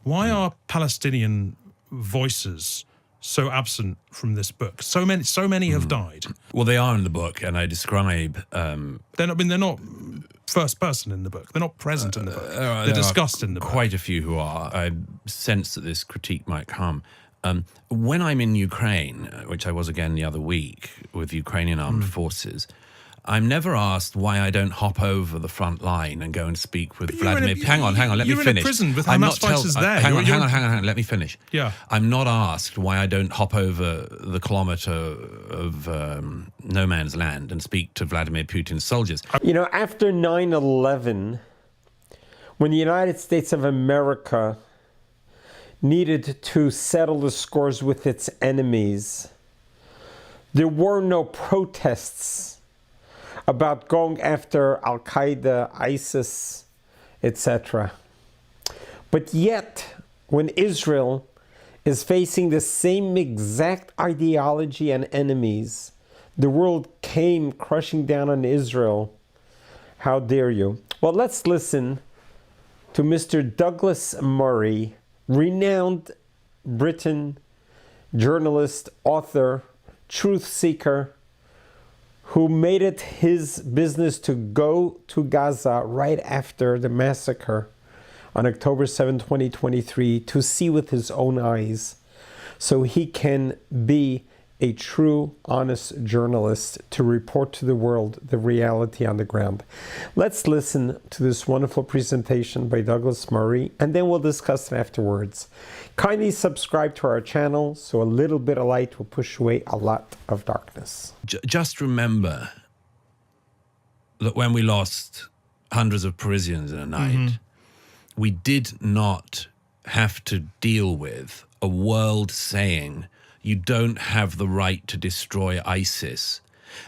Why are Palestinian voices so absent from this book? So many have died. Well, they are in the book, and I describe. They're not first person in the book. They're not present in the book. They're discussed in the book. Quite a few who are. I sense that this critique might come. When I'm in Ukraine, which I was again the other week with Ukrainian armed forces, I'm never asked why I don't hop over the front line and go and speak with Vladimir. Hang on, let me finish. You're in a prison with Hamas fighters there. Hang on, let me finish. Yeah. I'm not asked why I don't hop over the kilometer of no man's land and speak to Vladimir Putin's soldiers. You know, after 9/11, when the United States of America needed to settle the scores with its enemies, there were no protests about going after Al-Qaeda, ISIS, etc. But yet, when Israel is facing the same exact ideology and enemies, the world came crushing down on Israel. How dare you? Well, let's listen to Mr. Douglas Murray, renowned Briton journalist, author, truth seeker, who made it his business to go to Gaza right after the massacre on October 7, 2023, to see with his own eyes, so he can be a true, honest journalist to report to the world the reality on the ground. Let's listen to this wonderful presentation by Douglas Murray, and then we'll discuss it afterwards. Kindly subscribe to our channel so a little bit of light will push away a lot of darkness. Just remember that when we lost hundreds of Parisians in a night, we did not have to deal with a world saying you don't have the right to destroy ISIS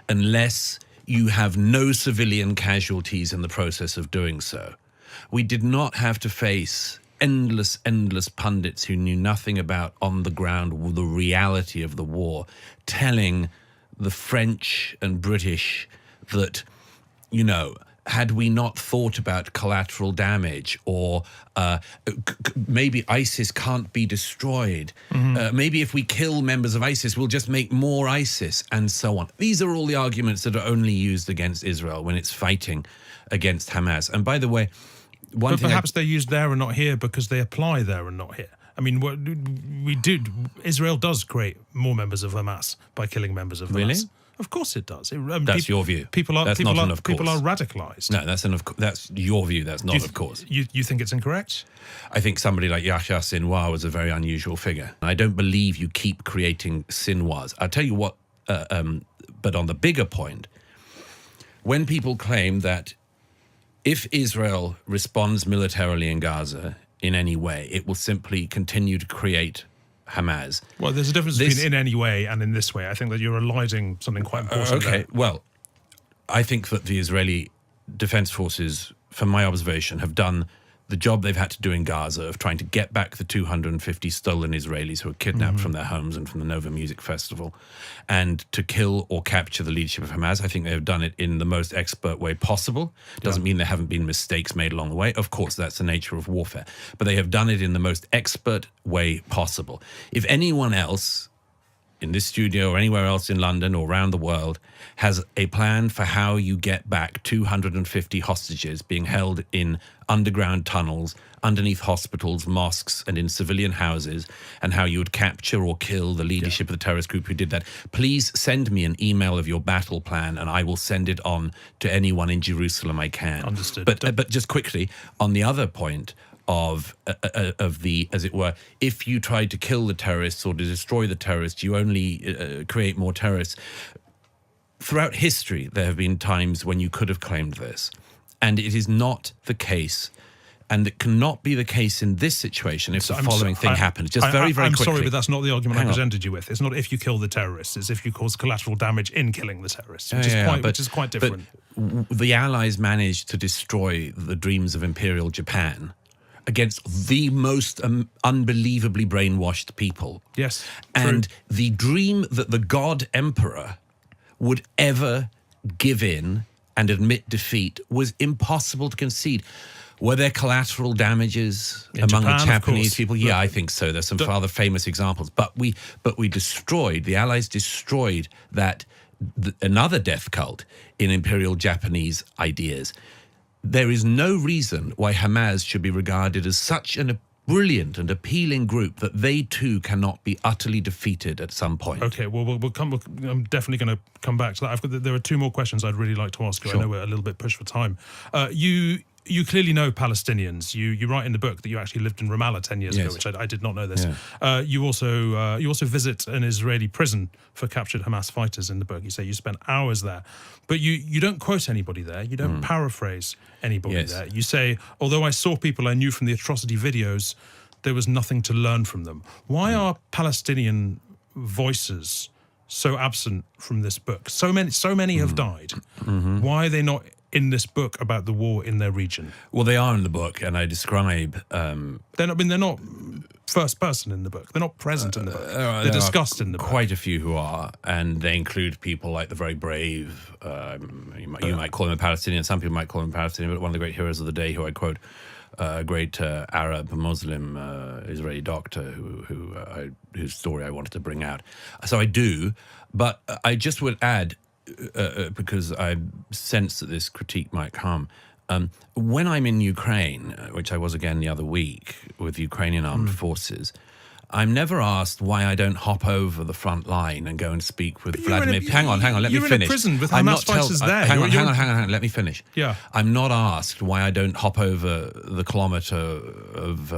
unless you have no civilian casualties in the process of doing so. We did not have to face endless pundits who knew nothing about on the ground the reality of the war, telling the French and British that, you know, had we not thought about collateral damage, or maybe ISIS can't be destroyed, maybe if we kill members of ISIS, we'll just make more ISIS, and so on. These are all the arguments that are only used against Israel when it's fighting against Hamas. And by the way, but perhaps they're used there and not here because they apply there and not here. I mean, Israel does create more members of Hamas by killing members of Hamas. Really? Of course it does. That's your view. People are radicalized. No, that's your view. That's not, of course. You think it's incorrect? I think somebody like Yahya Sinwar was a very unusual figure. I don't believe you keep creating Sinwars. I'll tell you what, but on the bigger point, when people claim that if Israel responds militarily in Gaza in any way, it will simply continue to create Hamas. Well, there's a difference between in any way and in this way. I think that you're eliding something quite important. Okay, well, I think that the Israeli Defense Forces, from my observation, have done the job they've had to do in Gaza of trying to get back the 250 stolen Israelis who were kidnapped from their homes and from the Nova Music Festival, and to kill or capture the leadership of Hamas. I think they have done it in the most expert way possible. Doesn't mean there haven't been mistakes made along the way. Of course, that's the nature of warfare. But they have done it in the most expert way possible. If anyone else in this studio or anywhere else in London or around the world has a plan for how you get back 250 hostages being held in underground tunnels, underneath hospitals, mosques, and in civilian houses, and how you would capture or kill the leadership of the terrorist group who did that, please send me an email of your battle plan, and I will send it on to anyone in Jerusalem I can. Understood. But just quickly, on the other point of the, as it were, if you try to kill the terrorists or to destroy the terrorists, you only create more terrorists. Throughout history, there have been times when you could have claimed this, and it is not the case. And it cannot be the case in this situation if the following thing happens. Just very quickly. I'm sorry, but that's not the argument I presented you with. It's not if you kill the terrorists. It's if you cause collateral damage in killing the terrorists, which is quite different. But the Allies managed to destroy the dreams of Imperial Japan against the most unbelievably brainwashed people. Yes. And the dream that the God Emperor would ever give in and admit defeat was impossible to concede. Were there collateral damages In among Japan, the of Japanese course. people? Yeah, I think so. There's some rather famous examples. But we destroyed, the Allies destroyed another death cult in Imperial Japanese ideas. There is no reason why Hamas should be regarded as such a brilliant and appealing group that they too cannot be utterly defeated at some point. Okay, well, I'm definitely going to come back to that. There are two more questions I'd really like to ask you. Sure. I know we're a little bit pushed for time. You clearly know Palestinians. You write in the book that you actually lived in Ramallah 10 years ago, Yes. which I did not know this. Yeah. You also visit an Israeli prison for captured Hamas fighters in the book. You say you spent hours there, but you don't quote anybody there. You don't paraphrase anybody Yes. there. You say, although I saw people I knew from the atrocity videos, there was nothing to learn from them. Why are Palestinian voices so absent from this book? So many have died. Why are they not in this book about the war in their region? Well, they are in the book, and I describe... They're not first person in the book. They're not present in the book. They're discussed in the book. Quite a few who are, and they include people like the very brave, you might call him a Palestinian, some people might call him a Palestinian, but one of the great heroes of the day who I quote, a great Arab Muslim Israeli doctor whose story I wanted to bring out. So I do, but I just would add, because I sense that this critique might come, when I'm in Ukraine, which I was again the other week with Ukrainian armed forces, I'm never asked why I don't hop over the front line and go and speak with Vladimir. Hang on, let me finish. You're in a prison with Hamas fighters there. Hang on, let me finish. Yeah. I'm not asked why I don't hop over the kilometre of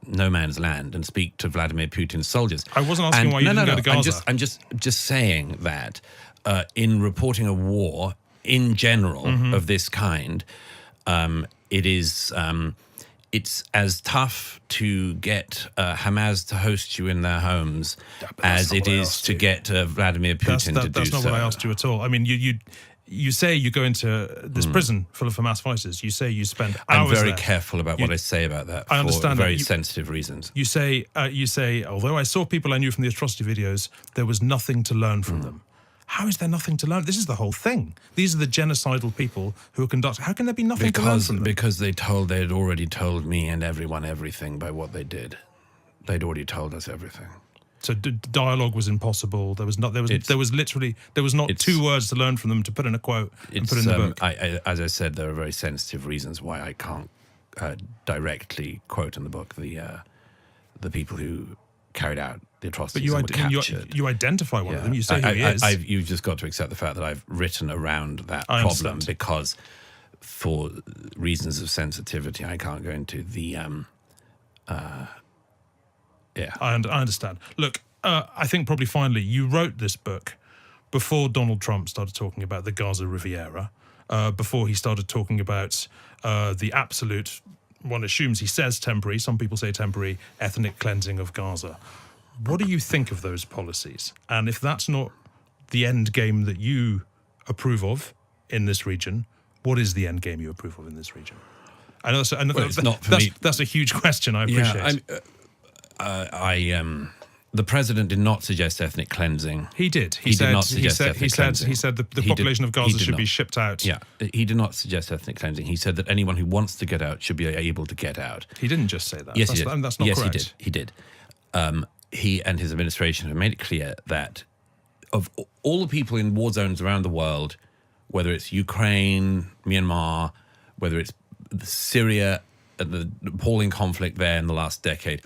no man's land and speak to Vladimir Putin's soldiers. I wasn't asking why you didn't go to Gaza. I'm just saying that in reporting a war in general of this kind, it is... it's as tough to get Hamas to host you in their homes as it is to get Vladimir Putin to do so. That's not what I asked you at all. I mean, you say you go into this prison full of Hamas fighters. You say you spend hours I'm very there. careful about what I say about that I understand for very that. sensitive reasons. You say, although I saw people I knew from the atrocity videos, there was nothing to learn from them. How is there nothing to learn? This is the whole thing. These are the genocidal people who are conducting. How can there be nothing to learn from them? Because they'd already told me and everyone everything by what they did. They'd already told us everything. So dialogue was impossible. There was not 2 words to learn from them to put in a quote and put in the book. As I said, there are very sensitive reasons why I can't directly quote in the book the people who carried out the atrocities and were captured. You identify one of them. You say who he is. You've just got to accept the fact that I've written around that I problem understand. because, for reasons of sensitivity, I can't go into the. I understand. Look, I think probably finally you wrote this book before Donald Trump started talking about the Gaza Riviera, before he started talking about the absolute, one assumes he says temporary, some people say temporary, ethnic cleansing of Gaza. What do you think of those policies? And if that's not the end game that you approve of in this region, what is the end game you approve of in this region? I know it's not for me. That's a huge question. I appreciate. The president did not suggest ethnic cleansing. He did. He did not suggest ethnic cleansing. He said the population of Gaza should be shipped out. Yeah, he did not suggest ethnic cleansing. He said that anyone who wants to get out should be able to get out. He didn't just say that. Yes, he did. And that's not correct. Yes, he did. He and his administration have made it clear that of all the people in war zones around the world, whether it's Ukraine, Myanmar, whether it's Syria, the appalling conflict there in the last decade,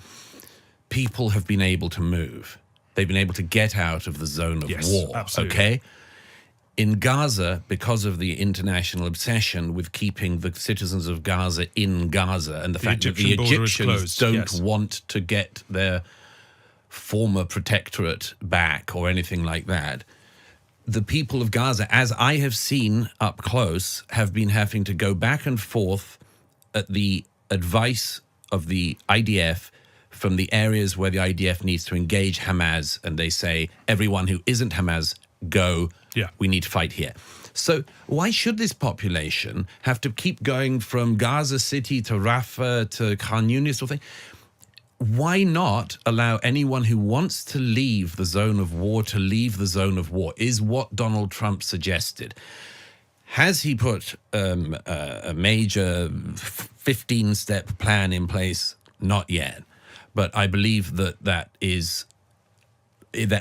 people have been able to move. They've been able to get out of the zone of war. Absolutely. Okay? In Gaza, because of the international obsession with keeping the citizens of Gaza in Gaza and the fact that the Egyptians don't want to get their former protectorate back or anything like that, the people of Gaza, as I have seen up close, have been having to go back and forth at the advice of the IDF from the areas where the IDF needs to engage Hamas, and they say, everyone who isn't Hamas, go. Yeah. We need to fight here. So why should this population have to keep going from Gaza City to Rafah to Khan Yunis or thing? Why not allow anyone who wants to leave the zone of war to leave the zone of war, is what Donald Trump suggested. Has he put a major 15-step plan in place? Not yet. But I believe that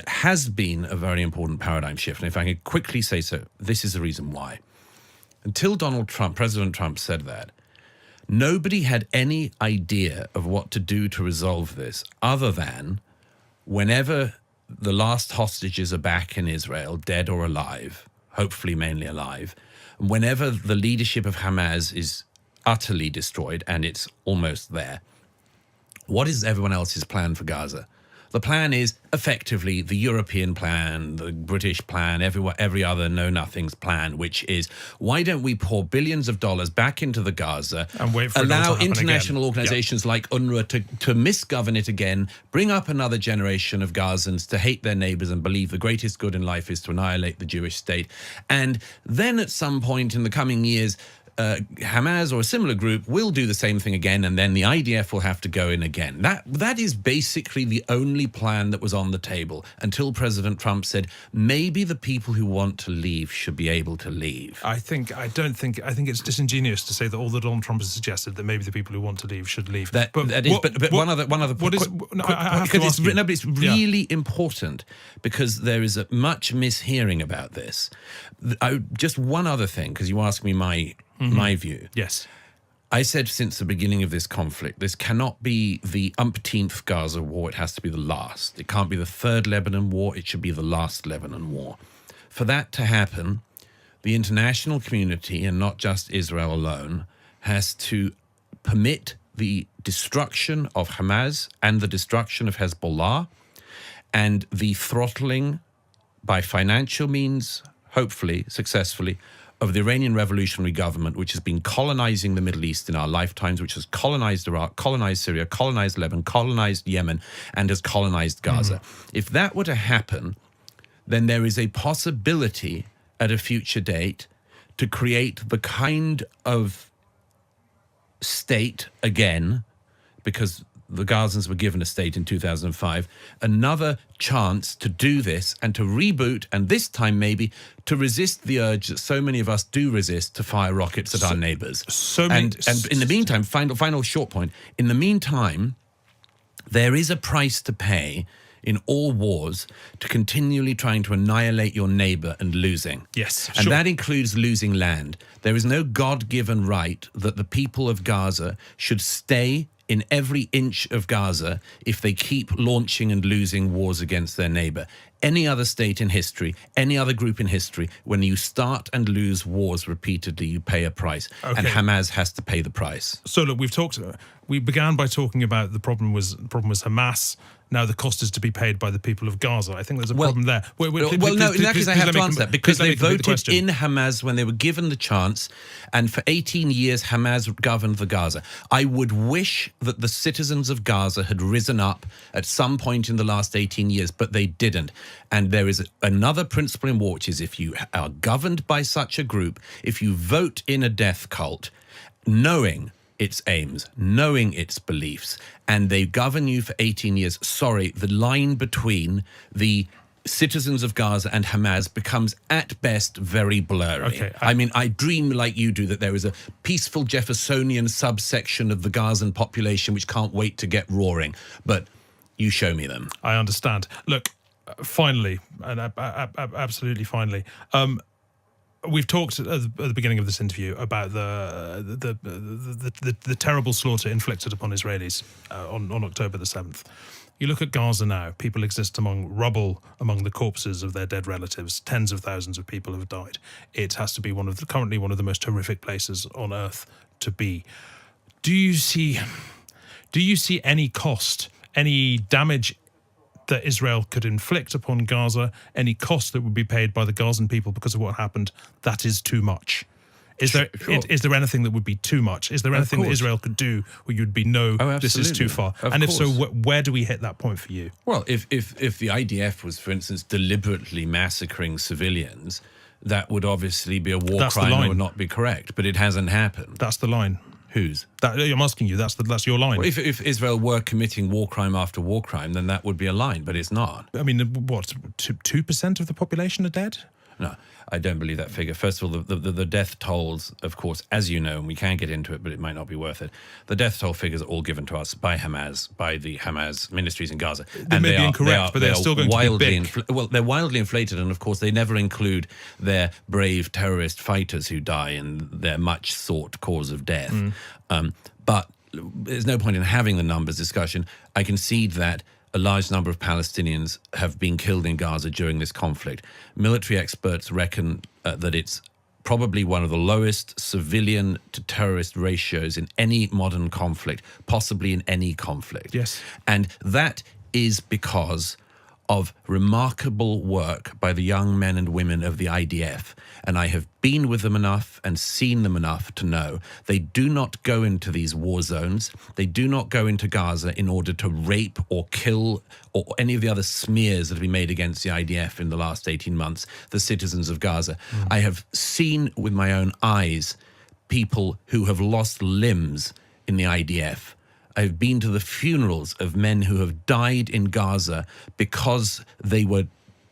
has been a very important paradigm shift. And if I could quickly say so, this is the reason why. Until President Trump said that, nobody had any idea of what to do to resolve this other than whenever the last hostages are back in Israel, dead or alive, hopefully mainly alive, whenever the leadership of Hamas is utterly destroyed, and it's almost there, what is everyone else's plan for Gaza? The plan is effectively the European plan, the British plan, every other know-nothing's plan, which is, why don't we pour billions of dollars back into the Gaza, and wait for allow it to international organizations like UNRWA to misgovern it again, bring up another generation of Gazans to hate their neighbors and believe the greatest good in life is to annihilate the Jewish state. And then at some point in the coming years, Hamas or a similar group will do the same thing again, and then the IDF will have to go in again. That is basically the only plan that was on the table until President Trump said maybe the people who want to leave should be able to leave. I think it's disingenuous to say that all that Donald Trump has suggested that maybe the people who want to leave should leave. But one other because it's really important, because there is much mishearing about this. Just one other thing, because you asked me my view. Yes. I said since the beginning of this conflict, this cannot be the umpteenth Gaza war. It has to be the last. It can't be the third Lebanon war. It should be the last Lebanon war. For that to happen, the international community, and not just Israel alone, has to permit the destruction of Hamas and the destruction of Hezbollah and the throttling by financial means, hopefully successfully, of the Iranian revolutionary government, which has been colonizing the Middle East in our lifetimes, which has colonized Iraq, colonized Syria, colonized Lebanon, colonized Yemen, and has colonized Gaza. If that were to happen, then there is a possibility at a future date to create the kind of state again, because the Gazans were given a state in 2005, another chance to do this and to reboot, and this time maybe to resist the urge that so many of us do resist, to fire rockets at our neighbors. And in the meantime, final short point, in the meantime, there is a price to pay in all wars to continually trying to annihilate your neighbor and losing. Yes, and that includes losing land. There is no God-given right that the people of Gaza should stay in every inch of Gaza if they keep launching and losing wars against their neighbor. Any other state in history, any other group in history, when you start and lose wars repeatedly, you pay a price. Okay. And Hamas has to pay the price. So look, we began by talking about the problem was Hamas. Now the cost is to be paid by the people of Gaza. I think there's a problem there. No, in that case I have to answer that, because they voted in Hamas when they were given the chance, and for 18 years Hamas governed the Gaza. I would wish that the citizens of Gaza had risen up at some point in the last 18 years, but they didn't. And there is another principle in war, which is if you are governed by such a group, if you vote in a death cult, knowing its aims, knowing its beliefs, and they govern you for 18 years, sorry, the line between the citizens of Gaza and Hamas becomes at best very blurry. Okay, I mean, I dream like you do that there is a peaceful Jeffersonian subsection of the Gazan population which can't wait to get roaring, but you show me them. I understand. Look, finally, and absolutely finally, we've talked at the beginning of this interview about the terrible slaughter inflicted upon Israelis on October the 7th. You look at Gaza now, people exist among rubble, among the corpses of their dead relatives. Tens of thousands of people have died. It has to be currently one of the most horrific places on earth to be. Do you see any cost, any damage that Israel could inflict upon Gaza, any cost that would be paid by the Gazan people because of what happened, that is too much? Is there anything that would be too much? Is there anything that Israel could do where you'd be, this is too far? And if so, where do we hit that point for you? Well, if the IDF was, for instance, deliberately massacring civilians, that would obviously be a war crime and would not be correct. But it hasn't happened. That's the line. Whose? I'm asking you. That's your line. Well, if Israel were committing war crime after war crime, then that would be a line, but it's not. I mean, what? 2% of the population are dead? No, I don't believe that figure. First of all, the death tolls, of course, as you know, and we can get into it, but it might not be worth it. The death toll figures are all given to us by Hamas, by the Hamas ministries in Gaza. They may be incorrect, but they're still going to be big. Well, they're wildly inflated, and of course, they never include their brave terrorist fighters who die in their much sought cause of death. But there's no point in having the numbers discussion. I concede that a large number of Palestinians have been killed in Gaza during this conflict. Military experts reckon that it's probably one of the lowest civilian to terrorist ratios in any modern conflict, possibly in any conflict. Yes. And that is because of remarkable work by the young men and women of the IDF. And I have been with them enough and seen them enough to know they do not go into these war zones. They do not go into Gaza in order to rape or kill or any of the other smears that have been made against the IDF in the last 18 months, the citizens of Gaza. I have seen with my own eyes people who have lost limbs in the IDF. I've been to the funerals of men who have died in Gaza because they were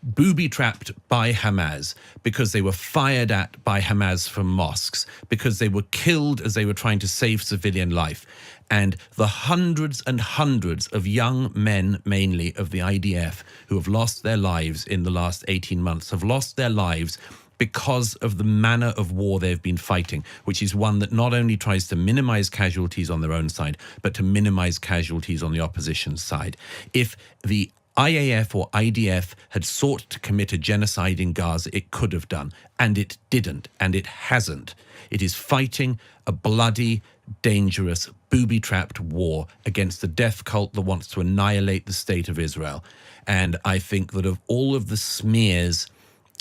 booby-trapped by Hamas, because they were fired at by Hamas from mosques, because they were killed as they were trying to save civilian life. And the hundreds and hundreds of young men, mainly of the IDF, who have lost their lives in the last 18 months, have lost their lives because of the manner of war they've been fighting, which is one that not only tries to minimize casualties on their own side, but to minimize casualties on the opposition's side. If the IAF or IDF had sought to commit a genocide in Gaza, it could have done, and it didn't, and it hasn't. It is fighting a bloody, dangerous, booby-trapped war against the death cult that wants to annihilate the state of Israel. And I think that of all of the smears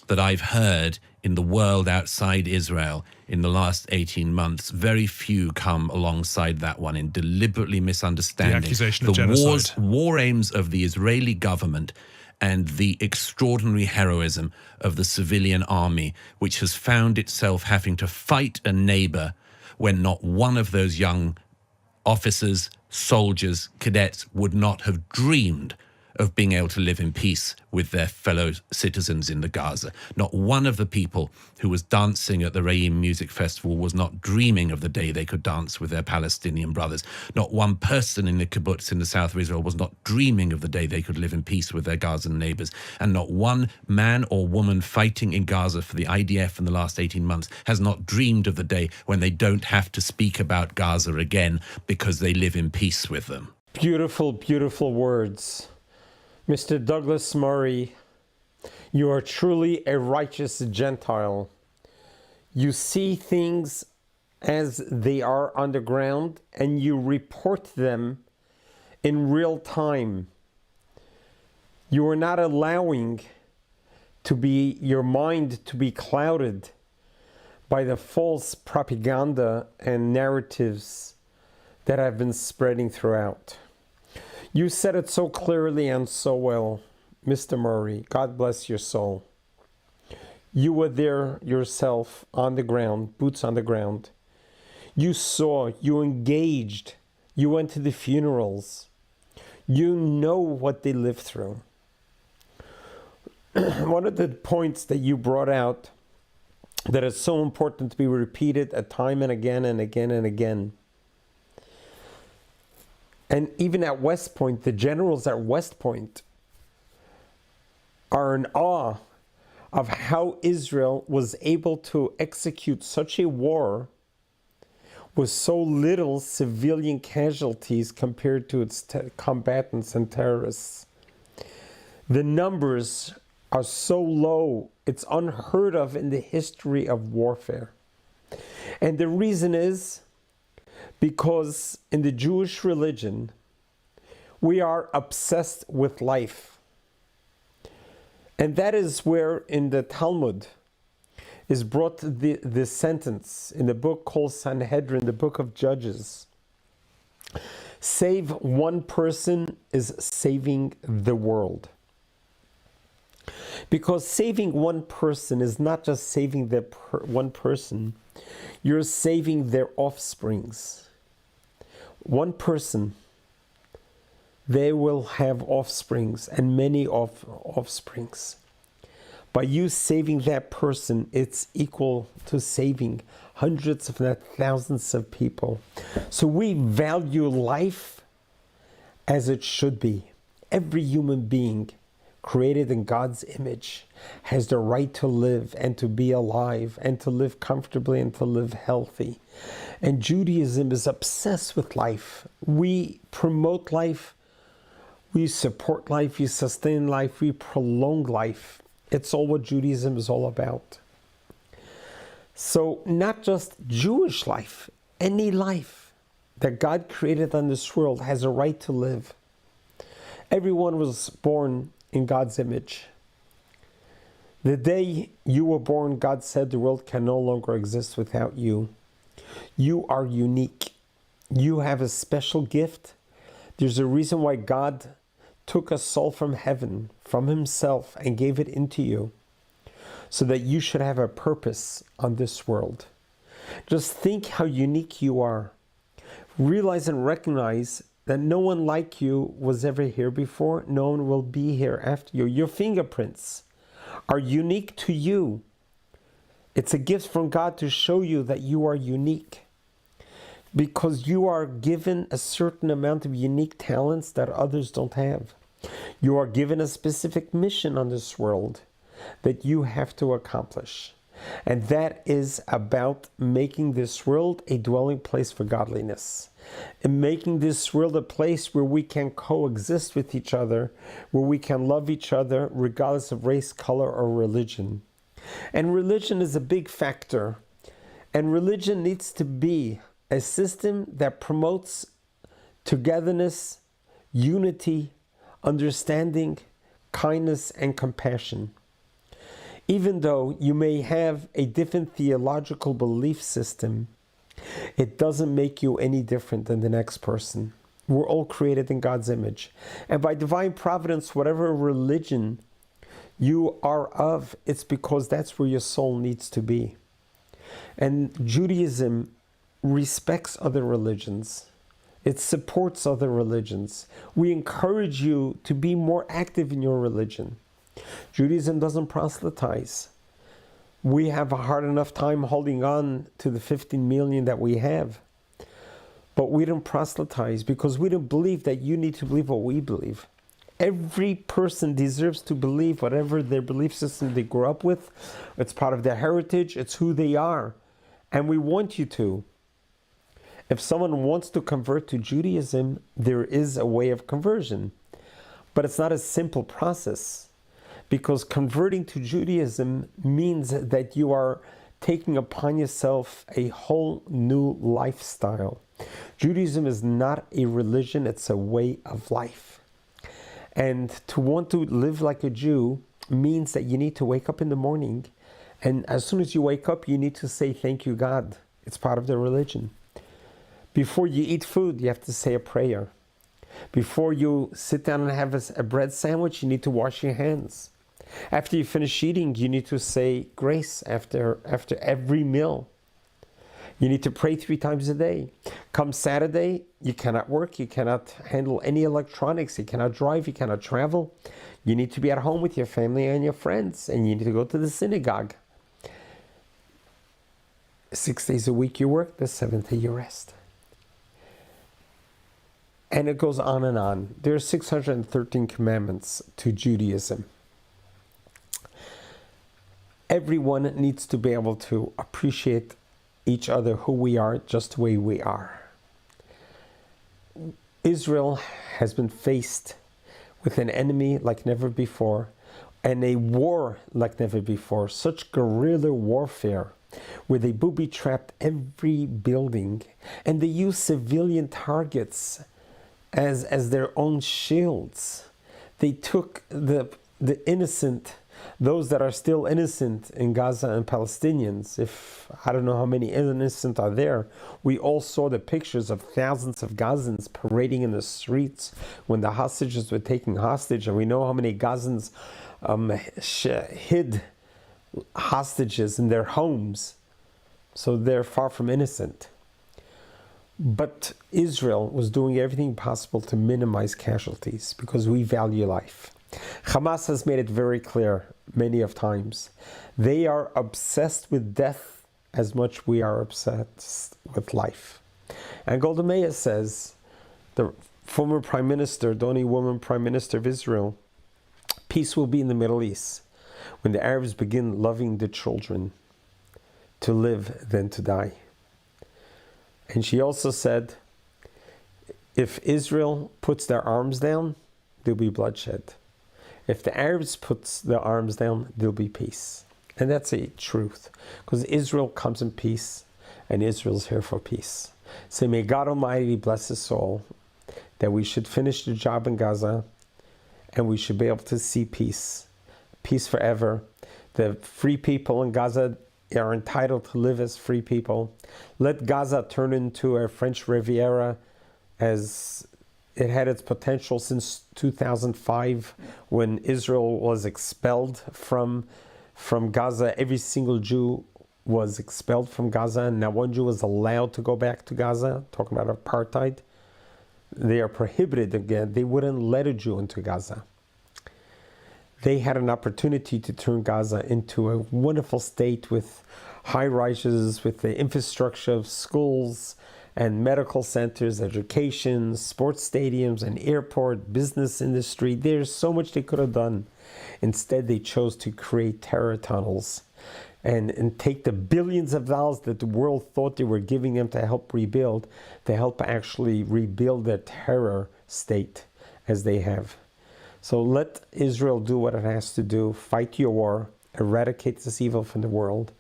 that I've heard in the world outside Israel in the last 18 months, very few come alongside that one in deliberately misunderstanding the accusation of genocide. War aims of the Israeli government and the extraordinary heroism of the civilian army, which has found itself having to fight a neighbor when not one of those young officers, soldiers, cadets would not have dreamed of being able to live in peace with their fellow citizens in the Gaza. Not one of the people who was dancing at the Re'im Music Festival was not dreaming of the day they could dance with their Palestinian brothers. Not one person in the kibbutz in the south of Israel was not dreaming of the day they could live in peace with their Gazan neighbors. And not one man or woman fighting in Gaza for the IDF in the last 18 months has not dreamed of the day when they don't have to speak about Gaza again because they live in peace with them. Beautiful, beautiful words. Mr. Douglas Murray, you are truly a righteous Gentile. You see things as they are on the ground and you report them in real time. You are not allowing your mind to be clouded by the false propaganda and narratives that have been spreading throughout. You said it so clearly and so well, Mr. Murray. God bless your soul. You were there yourself on the ground, boots on the ground. You saw, you engaged, you went to the funerals. You know what they lived through. One of the points that you brought out that is so important to be repeated a time and again and again and again. And even at West Point, the generals at West Point are in awe of how Israel was able to execute such a war with so little civilian casualties compared to its combatants and terrorists. The numbers are so low, it's unheard of in the history of warfare. And the reason is because in the Jewish religion, we are obsessed with life. And that is where in the Talmud is brought the sentence in the book called Sanhedrin, the book of Judges. Save one person is saving the world. Because saving one person is not just saving one person, you're saving their offsprings. One person, they will have offsprings and many offsprings. By you saving that person, it's equal to saving hundreds, if not thousands of people. So we value life as it should be. Every human being created in God's image has the right to live and to be alive and to live comfortably and to live healthy. And Judaism is obsessed with life. We promote life, we support life, we sustain life, we prolong life. It's all what Judaism is all about. So not just Jewish life, any life that God created on this world has a right to live. Everyone was born in God's image. The day you were born, God said the world can no longer exist without you. You are unique. You have a special gift. There's a reason why God took a soul from heaven, from himself, and gave it into you, so that you should have a purpose on this world. Just think how unique you are. Realize and recognize that no one like you was ever here before. No one will be here after you. Your fingerprints are unique to you. It's a gift from God to show you that you are unique, because you are given a certain amount of unique talents that others don't have. You are given a specific mission on this world that you have to accomplish. And that is about making this world a dwelling place for godliness, and making this world a place where we can coexist with each other, where we can love each other regardless of race, color, or religion. And religion is a big factor. And religion needs to be a system that promotes togetherness, unity, understanding, kindness, and compassion. Even though you may have a different theological belief system, it doesn't make you any different than the next person. We're all created in God's image. And by divine providence, whatever religion you are of, it's because that's where your soul needs to be. And Judaism respects other religions. It supports other religions. We encourage you to be more active in your religion. Judaism doesn't proselytize. We have a hard enough time holding on to the 15 million that we have. But we don't proselytize because we don't believe that you need to believe what we believe. Every person deserves to believe whatever their belief system they grew up with. It's part of their heritage. It's who they are. And we want you to. If someone wants to convert to Judaism, there is a way of conversion. But it's not a simple process. Because converting to Judaism means that you are taking upon yourself a whole new lifestyle. Judaism is not a religion, it's a way of life. And to want to live like a Jew means that you need to wake up in the morning, and as soon as you wake up, you need to say, "Thank you, God." It's part of the religion. Before you eat food, you have to say a prayer. Before you sit down and have a bread sandwich, you need to wash your hands. After you finish eating, you need to say grace after every meal. You need to pray 3 times a day. Come Saturday, you cannot work, you cannot handle any electronics, you cannot drive, you cannot travel. You need to be at home with your family and your friends, and you need to go to the synagogue. 6 days a week you work, the 7th day you rest. And it goes on and on. There are 613 commandments to Judaism. Everyone needs to be able to appreciate each other, who we are, just the way we are. Israel has been faced with an enemy like never before, and a war like never before. Such guerrilla warfare, where they booby-trapped every building, and they used civilian targets as their own shields. They took the innocent, those that are still innocent in Gaza and Palestinians. If I don't know how many innocent are there, we all saw the pictures of thousands of Gazans parading in the streets when the hostages were taken hostage, and we know how many Gazans hid hostages in their homes, so they're far from innocent. But Israel was doing everything possible to minimize casualties because we value life. Hamas has made it very clear many of times. They are obsessed with death as much we are obsessed with life. And Golda Meir says, the former prime minister, the only woman prime minister of Israel, peace will be in the Middle East when the Arabs begin loving the children, to live than to die. And she also said, if Israel puts their arms down, there'll be bloodshed. If the Arabs put their arms down, there'll be peace. And that's a truth, because Israel comes in peace, and Israel's here for peace. So may God Almighty bless us all, that we should finish the job in Gaza, and we should be able to see peace. Peace forever. The free people in Gaza are entitled to live as free people. Let Gaza turn into a French Riviera, as it had its potential since 2005, when Israel was expelled from Gaza. Every single Jew was expelled from Gaza, and now one Jew was allowed to go back to Gaza, talking about apartheid. They are prohibited again. They wouldn't let a Jew into Gaza. They had an opportunity to turn Gaza into a wonderful state with high rises, with the infrastructure of schools and medical centers, education, sports stadiums, an airport, business industry. There's so much they could have done. Instead, they chose to create terror tunnels and take the billions of dollars that the world thought they were giving them to help rebuild, to help actually rebuild their terror state as they have. So let Israel do what it has to do, fight your war, eradicate this evil from the world,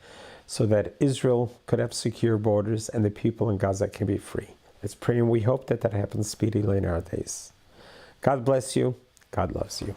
so that Israel could have secure borders and the people in Gaza can be free. Let's pray, and we hope that that happens speedily in our days. God bless you. God loves you.